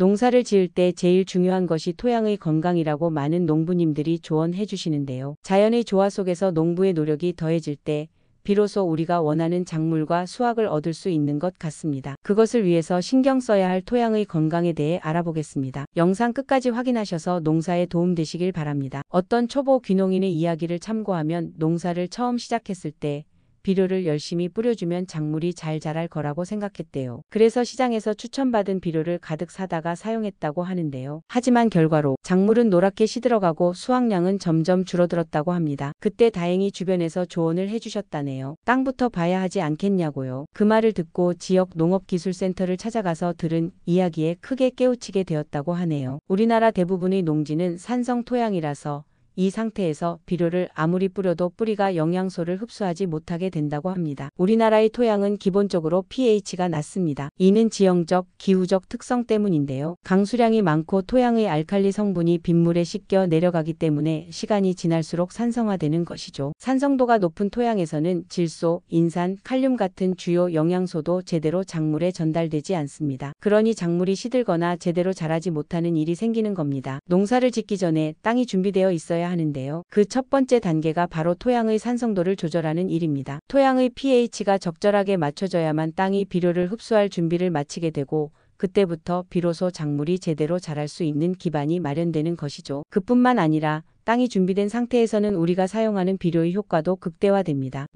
농사를 지을 때 제일 중요한 것이 토양의 건강이라고 많은 농부님들이 조언해 주시는데요. 자연의 조화 속에서 농부의 노력이 더해질 때 비로소 우리가 원하는 작물과 수확을 얻을 수 있는 것 같습니다. 그것을 위해서 신경 써야 할 토양의 건강에 대해 알아보겠습니다. 영상 끝까지 확인하셔서 농사에 도움되시길 바랍니다. 어떤 초보 귀농인의 이야기를 참고하면 농사를 처음 시작했을 때 비료를 열심히 뿌려주면 작물이 잘 자랄 거라고 생각했대요. 그래서 시장에서 추천받은 비료를 가득 사다가 사용했다고 하는데요. 하지만 결과로 작물은 노랗게 시들어가고 수확량은 점점 줄어들었다고 합니다. 그때 다행히 주변에서 조언을 해주셨다네요. 땅부터 봐야 하지 않겠냐고요. 그 말을 듣고 지역 농업기술센터를 찾아가서 들은 이야기에 크게 깨우치게 되었다고 하네요. 우리나라 대부분의 농지는 산성 토양이라서 이 상태에서 비료를 아무리 뿌려도 뿌리가 영양소를 흡수하지 못하게 된다고 합니다. 우리나라의 토양은 기본적으로 pH가 낮습니다. 이는 지형적, 기후적 특성 때문인데요. 강수량이 많고 토양의 알칼리 성분이 빗물에 씻겨 내려가기 때문에 시간이 지날수록 산성화되는 것이죠. 산성도가 높은 토양에서는 질소, 인산, 칼륨 같은 주요 영양소도 제대로 작물에 전달되지 않습니다. 그러니 작물이 시들거나 제대로 자라지 못하는 일이 생기는 겁니다. 농사를 짓기 전에 땅이 준비되어 있어야 하는데요. 그 첫 번째 단계가 바로 토양의 산성도를 조절하는 일입니다. 토양의 pH가 적절하게 맞춰져야만 땅이 비료를 흡수할 준비를 마치게 되고 그때부터 비로소 작물이 제대로 자랄 수 있는 기반이 마련되는 것이죠. 그뿐만 아니라 땅이 준비된 상태에서는 우리가 사용하는 비료의 효과도 극대화됩니다.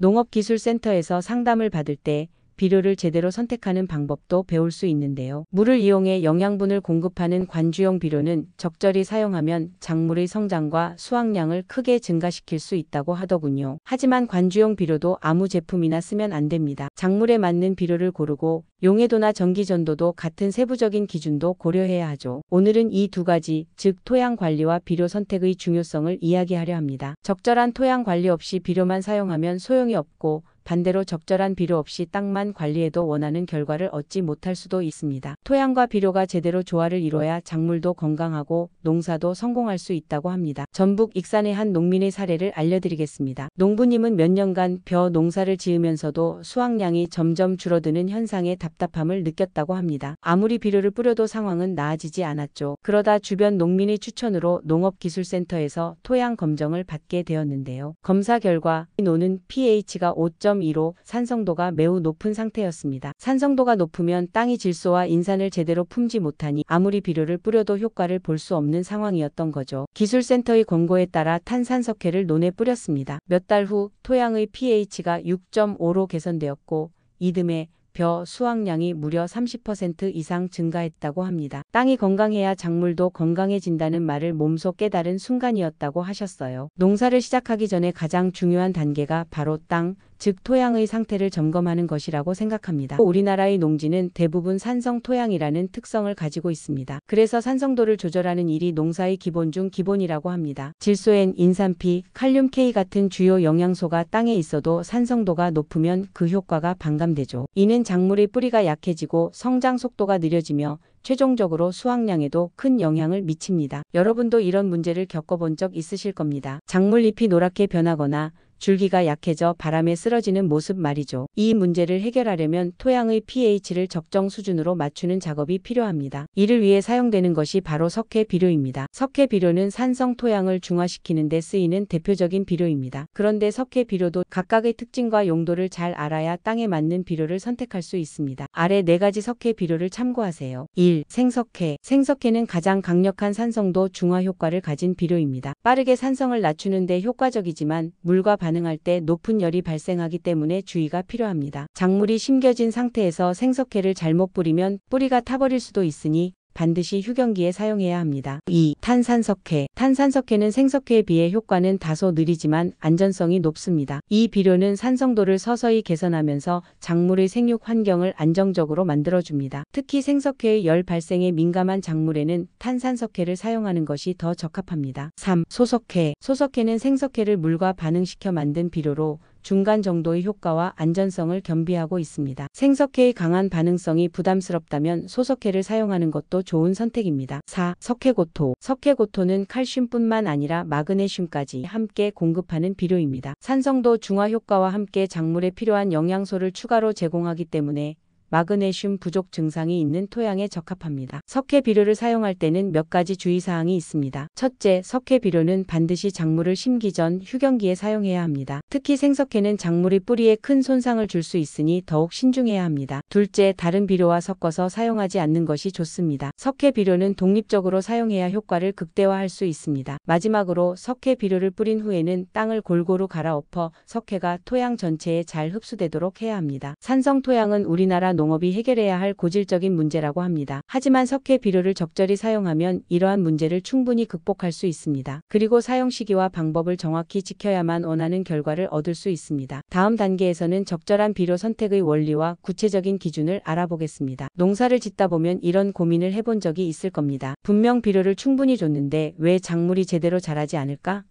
농업기술센터에서 상담을 받을 때 비료를 제대로 선택하는 방법도 배울 수 있는데요. 물을 이용해 영양분을 공급하는 관주용 비료는 적절히 사용하면 작물의 성장과 수확량을 크게 증가시킬 수 있다고 하더군요. 하지만 관주용 비료도 아무 제품이나 쓰면 안 됩니다. 작물에 맞는 비료를 고르고 용해도나 전기전도도 같은 세부적인 기준도 고려해야 하죠. 오늘은 이 두 가지, 즉 토양 관리와 비료 선택의 중요성을 이야기하려 합니다. 적절한 토양 관리 없이 비료만 사용하면 소용이 없고 반대로 적절한 비료 없이 땅만 관리해도 원하는 결과를 얻지 못할 수도 있습니다. 토양과 비료가 제대로 조화를 이뤄야 작물도 건강하고 농사도 성공할 수 있다고 합니다. 전북 익산의 한 농민의 사례를 알려드리겠습니다. 농부님은 몇 년간 벼 농사를 지으면서도 수확량이 점점 줄어드는 현상에 답답함을 느꼈다고 합니다. 아무리 비료를 뿌려도 상황은 나아지지 않았죠. 그러다 주변 농민의 추천으로 농업기술센터에서 토양 검정을 받게 되었는데요. 검사 결과 노는 pH가 5.2로 산성도가 매우 높은 상태였습니다. 산성도가 높으면 땅이 질소와 인산을 제대로 품지 못하니 아무리 비료를 뿌려도 효과를 볼 수 없는 상황이었던 거죠. 기술센터의 권고에 따라 탄산석회를 논에 뿌렸습니다. 몇 달 후 토양의 pH가 6.5로 개선되었고 이듬해 벼 수확량이 무려 30% 이상 증가했다고 합니다. 땅이 건강해야 작물도 건강해진다는 말을 몸소 깨달은 순간이었다고 하셨어요. 농사를 시작하기 전에 가장 중요한 단계가 바로 땅, 즉 토양의 상태를 점검하는 것이라고 생각합니다. 우리나라의 농지는 대부분 산성 토양이라는 특성을 가지고 있습니다. 그래서 산성도를 조절하는 일이 농사의 기본 중 기본이라고 합니다. 질소엔 인산 P, 칼륨 K 같은 주요 영양소가 땅에 있어도 산성도가 높으면 그 효과가 반감되죠. 이는 작물의 뿌리가 약해지고 성장 속도가 느려지며 최종적으로 수확량에도 큰 영향을 미칩니다. 여러분도 이런 문제를 겪어본 적 있으실 겁니다. 작물 잎이 노랗게 변하거나 줄기가 약해져 바람에 쓰러지는 모습 말이죠. 이 문제를 해결하려면 토양의 pH를 적정 수준으로 맞추는 작업이 필요합니다. 이를 위해 사용되는 것이 바로 석회 비료입니다. 석회 비료는 산성 토양을 중화시키는 데 쓰이는 대표적인 비료입니다. 그런데 석회 비료도 각각의 특징과 용도를 잘 알아야 땅에 맞는 비료를 선택할 수 있습니다. 아래 4가지 석회 비료를 참고하세요. 1. 생석회. 생석회는 가장 강력한 산성도 중화 효과를 가진 비료입니다. 빠르게 산성을 낮추는 데 효과적이지만 물과 반응할 때 높은 열이 발생하기 때문에 주의가 필요합니다. 작물이 심겨진 상태에서 생석회를 잘못 뿌리면 뿌리가 타버릴 수도 있으니 반드시 휴경기에 사용해야 합니다. 2. 탄산석회. 탄산석회는 생석회에 비해 효과는 다소 느리지만 안전성이 높습니다. 이 비료는 산성도를 서서히 개선하면서 작물의 생육 환경을 안정적으로 만들어줍니다. 특히 생석회의 열 발생에 민감한 작물에는 탄산석회를 사용하는 것이 더 적합합니다. 3. 소석회. 소석회는 생석회를 물과 반응시켜 만든 비료로 중간 정도의 효과와 안전성을 겸비하고 있습니다. 생석회의 강한 반응성이 부담스럽다면 소석회를 사용하는 것도 좋은 선택입니다. 4. 석회고토. 석회고토는 칼슘뿐만 아니라 마그네슘까지 함께 공급하는 비료입니다. 산성도 중화 효과와 함께 작물에 필요한 영양소를 추가로 제공하기 때문에 마그네슘 부족 증상이 있는 토양에 적합합니다. 석회 비료를 사용할 때는 몇 가지 주의사항이 있습니다. 첫째, 석회 비료는 반드시 작물을 심기 전 휴경기에 사용해야 합니다. 특히 생석회는 작물의 뿌리에 큰 손상을 줄 수 있으니 더욱 신중해야 합니다. 둘째, 다른 비료와 섞어서 사용하지 않는 것이 좋습니다. 석회 비료는 독립적으로 사용해야 효과를 극대화할 수 있습니다. 마지막으로 석회 비료를 뿌린 후에는 땅을 골고루 갈아엎어 석회가 토양 전체에 잘 흡수되도록 해야 합니다. 산성 토양은 우리나라 농업이 해결해야 할 고질적인 문제라고 합니다. 하지만 석회 비료를 적절히 사용하면 이러한 문제를 충분히 극복할 수 있습니다. 그리고 사용 시기와 방법을 정확히 지켜야만 원하는 결과를 얻을 수 있습니다. 다음 단계에서는 적절한 비료 선택의 원리와 구체적인 기준을 알아보겠습니다. 농사를 짓다 보면 이런 고민을 해본 적이 있을 겁니다. 분명 비료를 충분히 줬는데 왜 작물이 제대로 자라지 않을까?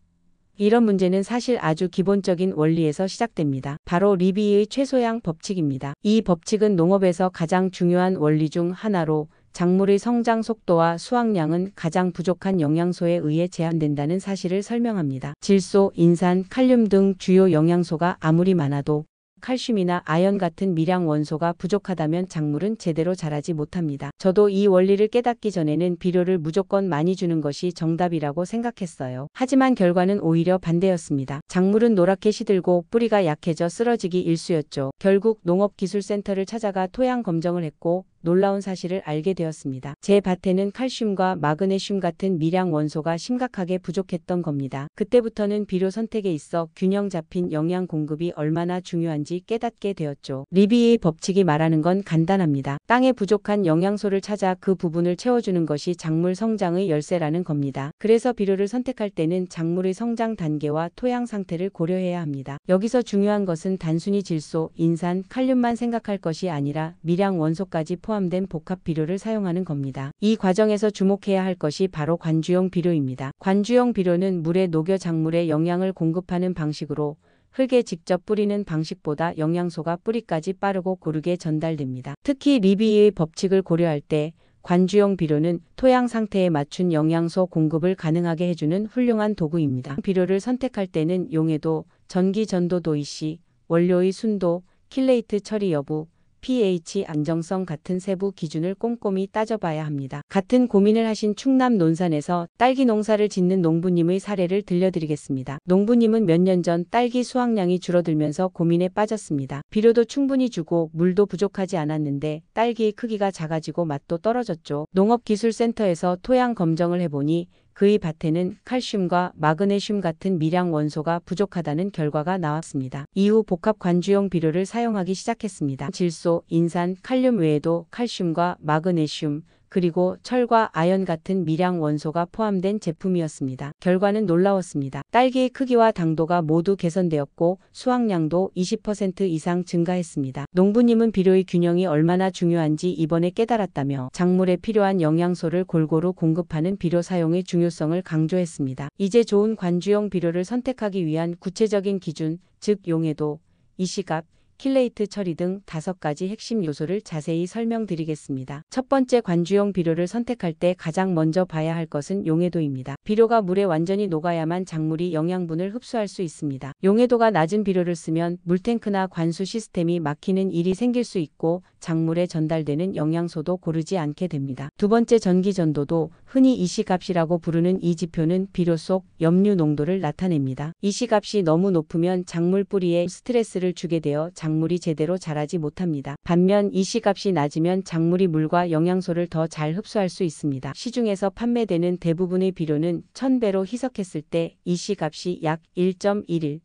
이런 문제는 사실 아주 기본적인 원리에서 시작됩니다. 바로 리비의 최소양 법칙입니다. 이 법칙은 농업에서 가장 중요한 원리 중 하나로 작물의 성장 속도와 수확량은 가장 부족한 영양소에 의해 제한된다는 사실을 설명합니다. 질소, 인산, 칼륨 등 주요 영양소가 아무리 많아도 칼슘이나 아연 같은 미량 원소가 부족하다면 작물은 제대로 자라지 못합니다. 저도 이 원리를 깨닫기 전에는 비료를 무조건 많이 주는 것이 정답이라고 생각했어요. 하지만 결과는 오히려 반대였습니다. 작물은 노랗게 시들고 뿌리가 약해져 쓰러지기 일쑤였죠. 결국 농업기술센터를 찾아가 토양 검정을 했고 놀라운 사실을 알게 되었습니다. 제 밭에는 칼슘과 마그네슘 같은 미량 원소가 심각하게 부족했던 겁니다. 그때부터는 비료 선택에 있어 균형 잡힌 영양 공급이 얼마나 중요한지 깨닫게 되었죠. 리비의 법칙이 말하는 건 간단합니다. 땅에 부족한 영양소를 찾아 그 부분을 채워주는 것이 작물 성장의 열쇠라는 겁니다. 그래서 비료를 선택할 때는 작물의 성장 단계와 토양 상태를 고려해야 합니다. 여기서 중요한 것은 단순히 질소, 인산, 칼륨만 생각할 것이 아니라 미량 원소까지 포함된 복합 비료를 사용하는 겁니다. 이 과정에서 주목해야 할 것이 바로 관주용 비료입니다. 관주용 비료는 물에 녹여 작물에 영양을 공급하는 방식으로 흙에 직접 뿌리는 방식보다 영양소가 뿌리까지 빠르고 고르게 전달됩니다. 특히 리비의 법칙을 고려할 때 관주용 비료는 토양 상태에 맞춘 영양소 공급을 가능하게 해주는 훌륭한 도구입니다. 비료를 선택할 때는 용해도, 전기 전도 도이시, 원료의 순도, 킬레이트 처리 여부, pH 안정성 같은 세부 기준을 꼼꼼히 따져봐야 합니다. 같은 고민을 하신 충남 논산에서 딸기 농사를 짓는 농부님의 사례를 들려드리겠습니다. 농부님은 몇 년 전 딸기 수확량이 줄어들면서 고민에 빠졌습니다. 비료도 충분히 주고 물도 부족하지 않았는데 딸기의 크기가 작아지고 맛도 떨어졌죠. 농업기술센터에서 토양 검정을 해보니 그의 밭에는 칼슘과 마그네슘 같은 미량 원소가 부족하다는 결과가 나왔습니다. 이후 복합 관주용 비료를 사용하기 시작했습니다. 질소, 인산, 칼륨 외에도 칼슘과 마그네슘, 그리고 철과 아연 같은 미량 원소가 포함된 제품이었습니다. 결과는 놀라웠습니다. 딸기의 크기와 당도가 모두 개선되었고 수확량도 20% 이상 증가했습니다. 농부님은 비료의 균형이 얼마나 중요한지 이번에 깨달았다며 작물에 필요한 영양소를 골고루 공급하는 비료 사용의 중요성을 강조했습니다. 이제 좋은 관주용 비료를 선택하기 위한 구체적인 기준, 즉 용해도, 이시갑, 킬레이트 처리 등 5가지 핵심 요소를 자세히 설명드리겠습니다. 첫 번째, 관주용 비료를 선택할 때 가장 먼저 봐야 할 것은 용해도입니다. 비료가 물에 완전히 녹아야만 작물이 영양분을 흡수할 수 있습니다. 용해도가 낮은 비료를 쓰면 물탱크나 관수 시스템이 막히는 일이 생길 수 있고 작물에 전달되는 영양소도 고르지 않게 됩니다. 두 번째, 전기 전도도 흔히 이시값이라고 부르는 이 지표는 비료 속 염류 농도를 나타냅니다. 이시값이 너무 높으면 작물 뿌리에 스트레스를 주게 되어 작물이 제대로 자라지 못합니다. 반면 이시값이 낮으면 작물이 물과 영양소를 더 잘 흡수할 수 있습니다. 시중에서 판매되는 대부분의 비료는 1000배로 희석했을 때 이시값이 약 1.11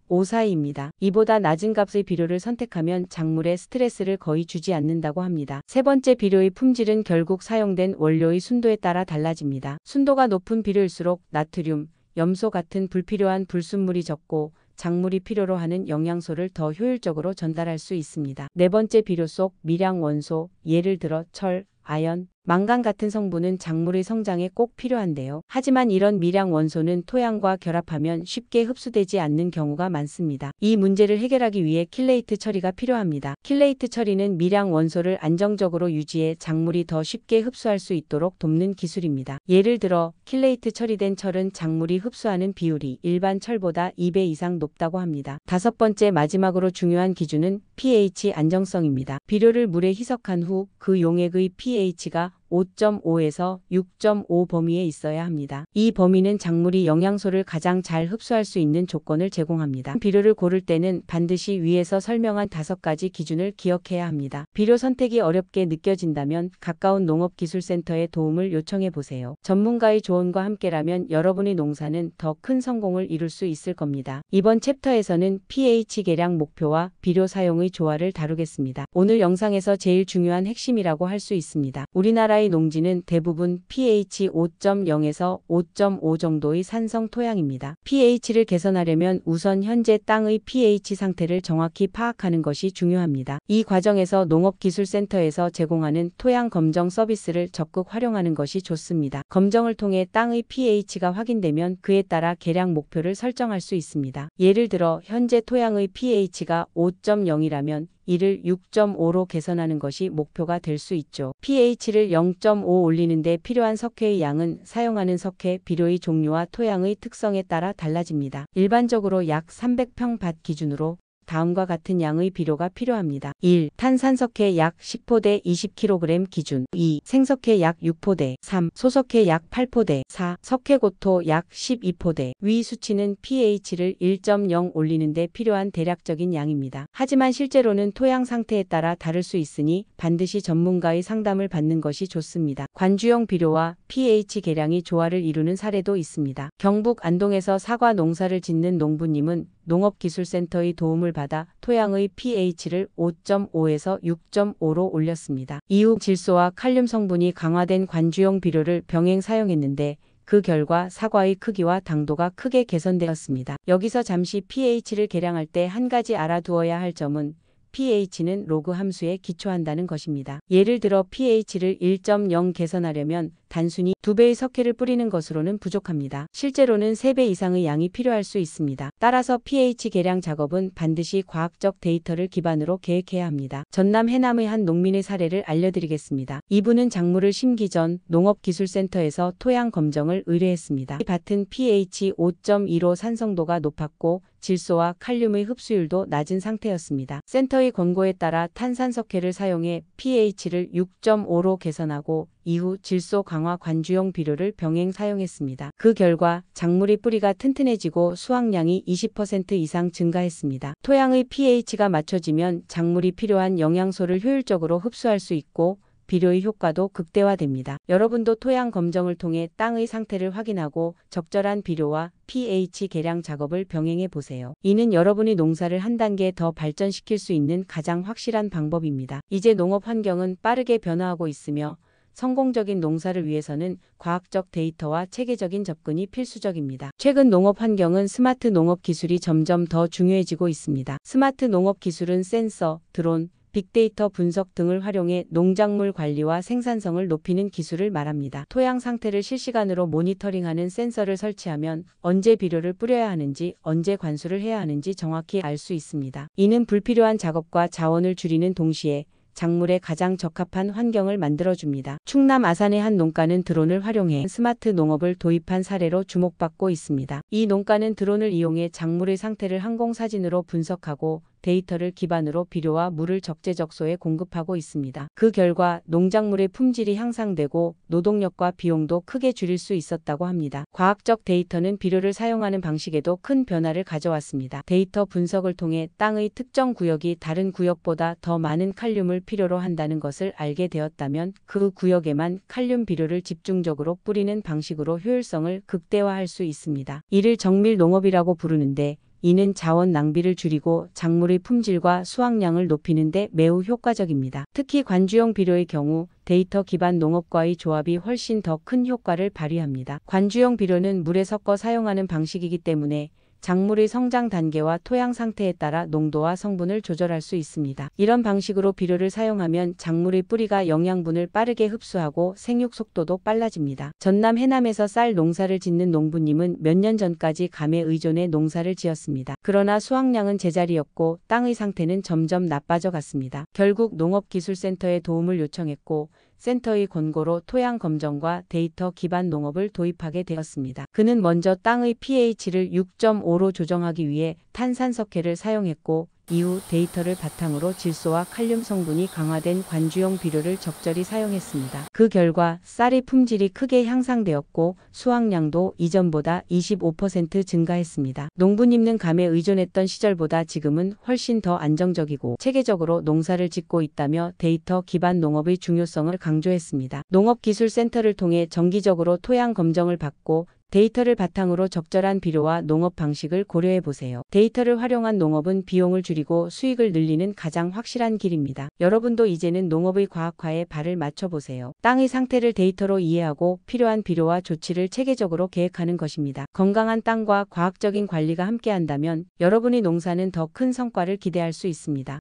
5 사이입니다. 이보다 낮은 값의 비료를 선택하면 작물에 스트레스를 거의 주지 않는다고 합니다. 세 번째, 비료의 품질은 결국 사용된 원료의 순도에 따라 달라집니다. 순도가 높은 비료일수록 나트륨, 염소 같은 불필요한 불순물이 적고 작물이 필요로 하는 영양소를 더 효율적으로 전달할 수 있습니다. 네 번째, 비료 속 미량 원소, 예를 들어 철, 아연, 망간 같은 성분은 작물의 성장에 꼭 필요한데요. 하지만 이런 미량 원소는 토양과 결합하면 쉽게 흡수되지 않는 경우가 많습니다. 이 문제를 해결하기 위해 킬레이트 처리가 필요합니다. 킬레이트 처리는 미량 원소를 안정적으로 유지해 작물이 더 쉽게 흡수할 수 있도록 돕는 기술입니다. 예를 들어 킬레이트 처리된 철은 작물이 흡수하는 비율이 일반 철보다 2배 이상 높다고 합니다. 다섯 번째 마지막으로 중요한 기준은 pH 안정성입니다. 비료를 물에 희석한 후 그 용액의 pH가 5.5에서 6.5 범위에 있어야 합니다. 이 범위는 작물이 영양소를 가장 잘 흡수할 수 있는 조건을 제공합니다. 비료를 고를 때는 반드시 위에서 설명한 5가지 기준을 기억해야 합니다. 비료 선택이 어렵게 느껴진다면 가까운 농업기술센터에 도움을 요청해 보세요. 전문가의 조언과 함께라면 여러분의 농사는 더 큰 성공을 이룰 수 있을 겁니다. 이번 챕터에서는 pH 계량 목표와 비료 사용의 조화를 다루겠습니다. 오늘 영상에서 제일 중요한 핵심이라고 할 수 있습니다. 우리나라의 농지는 대부분 pH 5.0에서 5.5 정도의 산성 토양입니다. pH를 개선하려면 우선 현재 땅의 pH 상태를 정확히 파악하는 것이 중요합니다. 이 과정에서 농업기술센터에서 제공하는 토양 검정 서비스를 적극 활용하는 것이 좋습니다. 검정을 통해 땅의 pH가 확인되면 그에 따라 계량 목표를 설정할 수 있습니다. 예를 들어 현재 토양의 pH가 5.0이라면 이를 6.5로 개선하는 것이 목표가 될 수 있죠. pH를 0.5 올리는데 필요한 석회의 양은 사용하는 석회, 비료의 종류와 토양의 특성에 따라 달라집니다. 일반적으로 약 300평 밭 기준으로 다음과 같은 양의 비료가 필요합니다. 1. 탄산석회 약 10포대 20kg 기준. 2. 생석회 약 6포대. 3. 소석회 약 8포대. 4. 석회고토 약 12포대. 위 수치는 pH를 1.0 올리는데 필요한 대략적인 양입니다. 하지만 실제로는 토양 상태에 따라 다를 수 있으니 반드시 전문가의 상담을 받는 것이 좋습니다. 관주용 비료와 pH 계량이 조화를 이루는 사례도 있습니다. 경북 안동에서 사과 농사를 짓는 농부님은 농업기술센터의 도움을 받아 토양의 pH를 5.5에서 6.5로 올렸습니다. 이후 질소와 칼륨 성분이 강화된 관주용 비료를 병행 사용했는데 그 결과 사과의 크기와 당도가 크게 개선되었습니다. 여기서 잠시 pH를 계량할 때 한 가지 알아두어야 할 점은 pH는 로그 함수에 기초한다는 것입니다. 예를 들어 pH를 1.0 개선하려면 단순히 2배의 석회를 뿌리는 것으로는 부족합니다. 실제로는 3배 이상의 양이 필요할 수 있습니다. 따라서 pH 계량 작업은 반드시 과학적 데이터를 기반으로 계획해야 합니다. 전남 해남의 한 농민의 사례를 알려드리겠습니다. 이분은 작물을 심기 전 농업기술센터에서 토양 검정을 의뢰했습니다. 이 밭은 pH 5.2로 산성도가 높았고 질소와 칼륨의 흡수율도 낮은 상태였습니다. 센터의 권고에 따라 탄산석회를 사용해 pH를 6.5로 개선하고 이후 질소 강화 관주용 비료를 병행 사용했습니다. 그 결과 작물의 뿌리가 튼튼해지고 수확량이 20% 이상 증가했습니다. 토양의 pH가 맞춰지면 작물이 필요한 영양소를 효율적으로 흡수할 수 있고 비료의 효과도 극대화됩니다. 여러분도 토양 검정을 통해 땅의 상태를 확인하고 적절한 비료와 pH 계량 작업을 병행해 보세요. 이는 여러분의 농사를 한 단계 더 발전시킬 수 있는 가장 확실한 방법입니다. 이제 농업 환경은 빠르게 변화하고 있으며 성공적인 농사를 위해서는 과학적 데이터와 체계적인 접근이 필수적입니다. 최근 농업 환경은 스마트 농업 기술이 점점 더 중요해지고 있습니다. 스마트 농업 기술은 센서, 드론, 빅데이터 분석 등을 활용해 농작물 관리와 생산성을 높이는 기술을 말합니다. 토양 상태를 실시간으로 모니터링하는 센서를 설치하면 언제 비료를 뿌려야 하는지, 언제 관수를 해야 하는지 정확히 알 수 있습니다. 이는 불필요한 작업과 자원을 줄이는 동시에 작물에 가장 적합한 환경을 만들어줍니다. 충남 아산의 한 농가는 드론을 활용해 스마트 농업을 도입한 사례로 주목받고 있습니다. 이 농가는 드론을 이용해 작물의 상태를 항공사진으로 분석하고 데이터를 기반으로 비료와 물을 적재적소에 공급하고 있습니다. 그 결과 농작물의 품질이 향상되고 노동력과 비용도 크게 줄일 수 있었다고 합니다. 과학적 데이터는 비료를 사용하는 방식에도 큰 변화를 가져왔습니다. 데이터 분석을 통해 땅의 특정 구역이 다른 구역보다 더 많은 칼륨을 필요로 한다는 것을 알게 되었다면 그 구역에만 칼륨 비료를 집중적으로 뿌리는 방식으로 효율성을 극대화할 수 있습니다. 이를 정밀 농업이라고 부르는데 이는 자원 낭비를 줄이고 작물의 품질과 수확량을 높이는 데 매우 효과적입니다. 특히 관주용 비료의 경우 데이터 기반 농업과의 조합이 훨씬 더 큰 효과를 발휘합니다. 관주용 비료는 물에 섞어 사용하는 방식이기 때문에 작물의 성장 단계와 토양 상태에 따라 농도와 성분을 조절할 수 있습니다. 이런 방식으로 비료를 사용하면 작물의 뿌리가 영양분을 빠르게 흡수하고 생육 속도도 빨라집니다. 전남 해남에서 쌀 농사를 짓는 농부님은 몇 년 전까지 감에 의존해 농사를 지었습니다. 그러나 수확량은 제자리였고 땅의 상태는 점점 나빠져 갔습니다. 결국 농업기술센터에 도움을 요청했고 센터의 권고로 토양 검정과 데이터 기반 농업을 도입하게 되었습니다. 그는 먼저 땅의 pH를 6.5로 조정하기 위해 탄산석회를 사용했고 이후 데이터를 바탕으로 질소와 칼륨 성분이 강화된 관주용 비료를 적절히 사용했습니다. 그 결과 쌀의 품질이 크게 향상되었고 수확량도 이전보다 25% 증가했습니다. 농부님은 감에 의존했던 시절보다 지금은 훨씬 더 안정적이고 체계적으로 농사를 짓고 있다며 데이터 기반 농업의 중요성을 강조했습니다. 농업기술센터를 통해 정기적으로 토양 검정을 받고 데이터를 바탕으로 적절한 비료와 농업 방식을 고려해 보세요. 데이터를 활용한 농업은 비용을 줄이고 수익을 늘리는 가장 확실한 길입니다. 여러분도 이제는 농업의 과학화에 발을 맞춰 보세요. 땅의 상태를 데이터로 이해하고 필요한 비료와 조치를 체계적으로 계획하는 것입니다. 건강한 땅과 과학적인 관리가 함께한다면 여러분의 농사는 더 큰 성과를 기대할 수 있습니다.